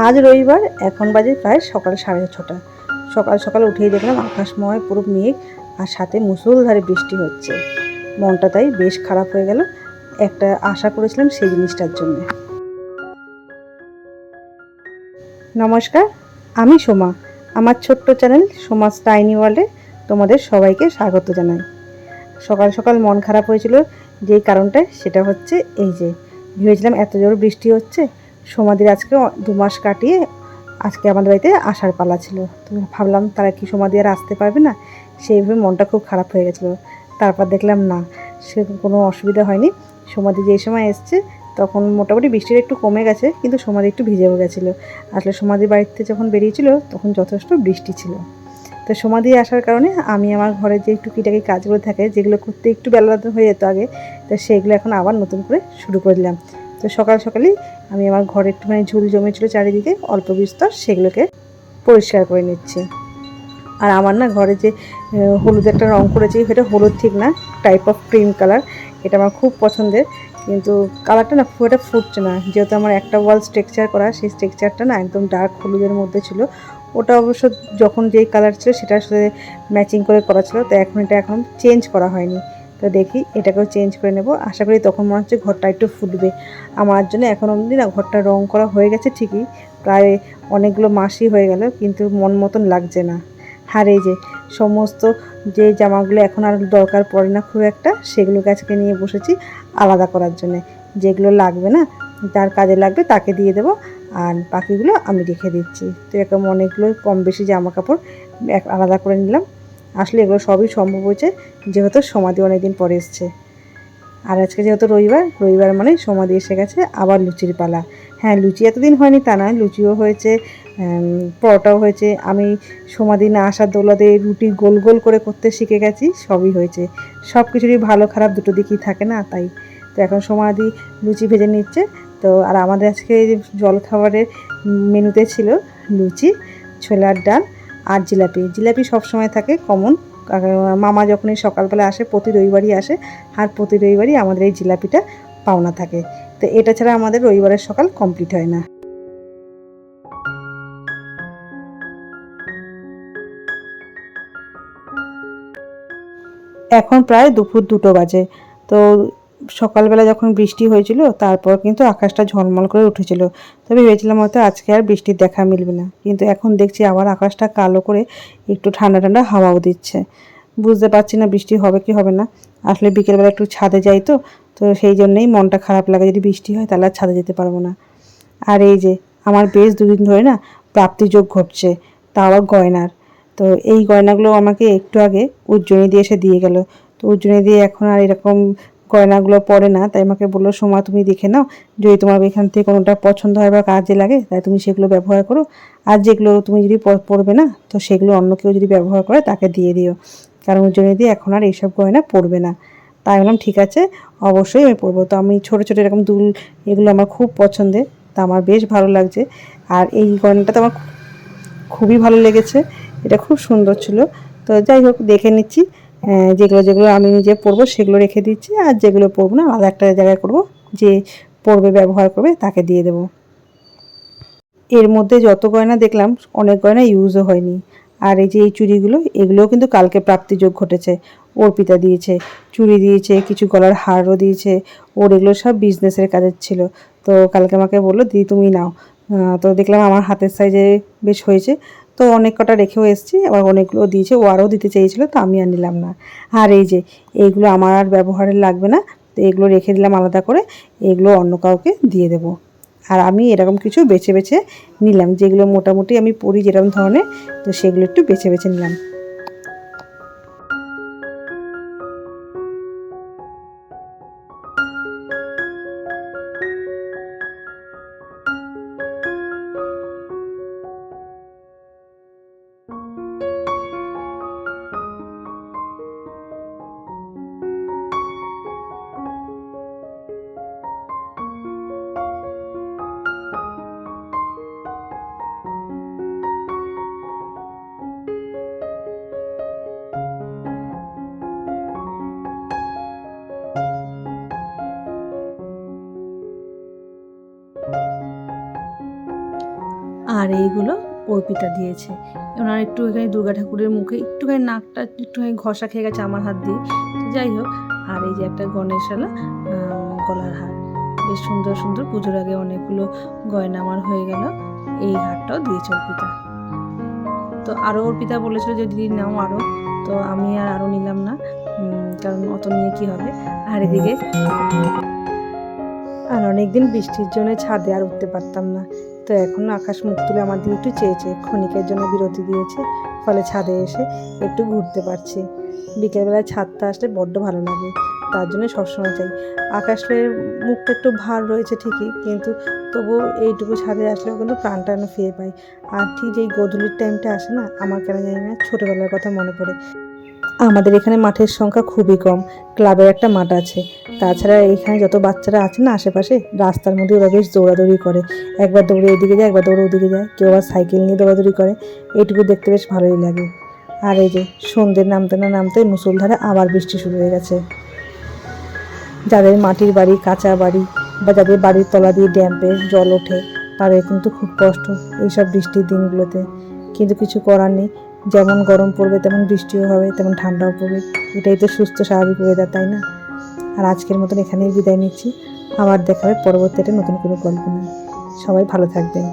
আজ রবিবার, এখন বাজে প্রায় সকাল 6:30। সকাল সকাল উঠেই দেখলাম আকাশময় পুরো মেঘ আর সাথে মুষলধারে বৃষ্টি হচ্ছে। মনটা তাই বেশ খারাপ হয়ে গেল, একটা আশা করেছিলাম সেই জিনিসটার জন্য। নমস্কার, আমি সোমা। আমার ছোট্ট চ্যানেল সোমাস টাইনি ওয়ার্ল্ডে তোমাদের সবাইকে স্বাগত জানাই। সকাল সকাল মন খারাপ হয়েছিল যেই কারণটায়, সেটা হচ্ছে এই যে ভেবেছিলাম এত জোর বৃষ্টি হচ্ছে, সোমাদির আজকে 2 মাস কাটিয়ে আজকে আমাদের বাড়িতে আসার পালা ছিল। তো ভাবলাম তারা কি সোমাদি আর আসতে পারবে না, সেইভাবে মনটা খুব খারাপ হয়ে গেছিলো। তারপর দেখলাম না, সে কোনো অসুবিধা হয়নি। সোমাদি যেই সময় এসছে তখন মোটামুটি বৃষ্টিটা একটু কমে গেছে, কিন্তু সোমাদি একটু ভিজেও গেছিলো। আসলে সোমাদির বাড়িতে যখন বেরিয়েছিল তখন যথেষ্ট বৃষ্টি ছিল। তো সোমাদি আসার কারণে আমি আমার ঘরে যে টুকিটাকি কাজগুলো থাকে, যেগুলো করতে একটু বেলা হয়ে যেত আগে, তো সেগুলো এখন আবার নতুন করে শুরু করে দিলাম। তো সকাল সকালেই আমি আমার ঘরে একটুখানি ঝুল জমেছিল চারিদিকে অল্প বিস্তর, সেগুলোকে পরিষ্কার করে নিচ্ছি। আর আমার না ঘরে যে হলুদ একটা রঙ করেছি, সেটা হলুদ ঠিক না, টাইপ অফ ক্রিম কালার। এটা আমার খুব পছন্দের, কিন্তু কালারটা না খুব একটা ফুটছে না। যেহেতু আমার একটা ওয়াল স্ট্রাকচার করা, সেই স্ট্রাকচারটা না একদম ডার্ক হলুদের মধ্যে ছিল। ওটা অবশ্য যখন যেই কালার ছিল সেটার সাথে ম্যাচিং করে করা ছিল, তো এখন এটা এখন চেঞ্জ করা হয়নি। তো দেখি এটাকেও চেঞ্জ করে নেব, আশা করি তখন মনে হচ্ছে ঘরটা একটু ফুটবে। আমার জন্য এখন অবধি না ঘরটা রং করা হয়ে গেছে ঠিকই, প্রায় অনেকগুলো মাসই হয়ে গেল, কিন্তু মন মতন লাগছে না। আর এই যে সমস্ত যে জামাগুলো এখন আর দরকার পড়ে না খুব একটা, সেগুলোকে আজকে নিয়ে বসেছি আলাদা করার জন্যে। যেগুলো লাগবে না, যার কাজে লাগবে তাকে দিয়ে দেবো, আর বাকিগুলো আমি রেখে দিচ্ছি। তো এরকম অনেকগুলো কম বেশি জামা কাপড় আলাদা করে নিলাম। আসলে এগুলো সবই সম্ভব হয়েছে যেহেতু সমাধি অনেকদিন পরে এসছে। আর আজকে যেহেতু রবিবার মানে সমাধি এসে গেছে, আবার লুচির পালা। হ্যাঁ, লুচি এতদিন হয়নি তা নয়, লুচিও হয়েছে, পরোটাও হয়েছে। আমি সমাধি না আসার দৌলতে রুটি গোল গোল করে করতে শিখে গেছি, সবই হয়েছে। সব কিছুরই ভালো খারাপ দুটো দিকই থাকে না, তাই। তো এখন সমাধি লুচি ভেজে নিচ্ছে। তো আর আমাদের আজকে জলখাবারের মেনুতে ছিল লুচি, ছোলার ডাল আর জিলাপি। জিলাপি সবসময় থাকে কমন, মামা যখনই সকালবেলা আসে, প্রতি রবিবারই আসে, আর প্রতি রবিবারই আমাদের এই জিলাপিটা পাওনা থাকে। তো এটা ছাড়া আমাদের রবিবারের সকাল কমপ্লিট হয় না। এখন প্রায় দুপুর 2টো বাজে। তো সকালবেলা যখন বৃষ্টি হয়েছিল তারপর কিন্তু আকাশটা ঝলমল করে উঠেছিল। তবে ভেবেছিলাম হয়তো আজকে আর বৃষ্টির দেখা মিলবে না, কিন্তু এখন দেখছি আবার আকাশটা কালো করে একটু ঠান্ডা ঠান্ডা হাওয়াও দিচ্ছে। বুঝতে পারছি না বৃষ্টি হবে কি হবে না। আসলে বিকেলবেলা একটু ছাদে যাই, তো তো সেই জন্যেই মনটা খারাপ লাগে, যদি বৃষ্টি হয় তাহলে আর ছাদে যেতে পারবো না। আর এই যে আমার বেশ দুদিন ধরে না প্রাপ্তিযোগ ঘটছে, তা আবার গয়নার। তো এই গয়নাগুলো আমাকে একটু আগে উজ্জয়িনী দিয়ে এসে দিয়ে গেল। তো উজ্জয়িনী দিয়ে এখন আর এরকম গয়নাগুলো পরে না, তাই আমাকে বললো সোমা তুমি দেখে নাও, যদি তোমার এখান থেকে কোনোটা পছন্দ হয় বা কাজে লাগে তাই তুমি সেগুলো ব্যবহার করো। আর যেগুলো তুমি যদি পরবে না, তো সেগুলো অন্য কেউ যদি ব্যবহার করে তাকে দিয়ে দিও, কারণ উজ্জয়িনী দিয়ে এখন আর এইসব গয়না পরবে না। তাই বললাম ঠিক আছে, অবশ্যই আমি পরবো। তো আমি ছোটো ছোটো এরকম দুল, এগুলো আমার খুব পছন্দের, তা আমার বেশ ভালো লাগছে। আর এই গয়নাটা তো আমার খুবই ভালো লেগেছে, এটা খুব সুন্দর ছিল। তো যাই হোক দেখে নিচ্ছি, যেগুলো যেগুলো আমি নিজে পরবো সেগুলো রেখে দিচ্ছি, আর যেগুলো পরবো না আলাদা একটা জায়গায় করবো, যে পরবে ব্যবহার করবে তাকে দিয়ে দেবো। এর মধ্যে যত গয়না দেখলাম অনেক গয়না ইউজও হয়নি। আর এই যে এই চুড়িগুলো, এগুলোও কিন্তু কালকে প্রাপ্তিযোগ ঘটেছে। অর্পিতা দিয়েছে, চুড়ি দিয়েছে, কিছু গলার হারও দিয়েছে। ওর এগুলো সব বিজনেসের কাজের ছিল। তো কালকে আমাকে বললো দিদি তুমি নাও। তো দেখলাম আমার হাতের সাইজে বেশ হয়েছে, তো অনেক কটা রেখেও এসেছি, আবার অনেকগুলো দিয়েছে। ও আরও দিতে চেয়েছিলো, তো আমি আর নিলাম না। আর এই যে এইগুলো আমার আর ব্যবহারের লাগবে না, তো এগুলো রেখে দিলাম আলাদা করে, এগুলো অন্য কাউকে দিয়ে দেবো। আর আমি এরকম কিছু বেছে বেছে নিলাম, যেগুলো মোটামুটি আমি পরি যেরকম ধরনের, তো সেগুলো একটু বেছে বেছে নিলাম। এইগুলো অর্পিতা দিয়েছে। ওনার একটু এখানে দুর্গা ঠাকুরের মুখে একটুখানি নাকটা একটুখানি ঘষা খেয়ে গেছে আমার হাত দিয়ে, যাই হোক। আর এই যে একটা গণেশালা গলার হার, বেশ সুন্দর সুন্দর। পুজোর আগে অনেকগুলো গয়না আমার হয়ে গেল। এই হারটাও দিয়েছে অর্পিতা। তো আরও অর্পিতা বলেছিল যে দিদি নাও আরও, তো আমি আরও নিলাম না, কারণ অত নিয়ে কী হবে। আর এদিকে আর অনেকদিন বৃষ্টির জন্য ছাদে আর উঠতে পারতাম না, তো এখন আকাশ মুখ তুলে আমার দিকে একটু চেয়েছে, ক্ষণিকের জন্য বিরতি দিয়েছে, ফলে ছাদে এসে একটু ঘুরতে পারছি। বিকেলবেলায় ছাদটা আসলে বড্ড ভালো লাগে, তার জন্য সবসময় চাই। আকাশের মুখটা একটু ভার রয়েছে ঠিকই, কিন্তু তবুও এইটুকু ছাদে আসলেও কিন্তু প্রাণটা ফিরে পাই। আর ঠিক যেই গোধূলির টাইমটা আসে না, আমার কেন জানি না ছোটোবেলার কথা মনে পড়ে। আমাদের এখানে মাঠের সংখ্যা খুবই কম, ক্লাবের একটা মাঠ আছে। তাছাড়া এখানে যত বাচ্চারা আছে না আশেপাশে, রাস্তার মধ্যে ওরা বেশ দৌড়াদৌড়ি করে, একবার দৌড়ে এদিকে যায়, একবার দৌড়ে ওদিকে যায়, কেউ আবার সাইকেল নিয়ে দৌড়াদৌড়ি করে। এইটুকু দেখতে বেশ ভালোই লাগে। আর এই যে সন্ধ্যে নামতে না নামতে মুষলধারে আবার বৃষ্টি শুরু হয়ে গেছে। যাদের মাটির বাড়ি, কাঁচা বাড়ি, বা যাদের বাড়ির তলা দিয়ে ড্যাম্পে জল ওঠে, তাদের কিন্তু খুব কষ্ট এইসব বৃষ্টির দিনগুলোতে। কিন্তু কিছু করার নেই, যেমন গরম পড়বে তেমন বৃষ্টিও হবে, তেমন ঠান্ডাও পড়বে। এটাই তো সুস্থ স্বাভাবিক ওয়েদার, তাই না? আর আজকের মতন এখানেই বিদায় নিচ্ছি। আবার দেখা হবে পরবর্তী একটা নতুন কোনো গল্প নিয়ে। সবাই ভালো থাকবেন।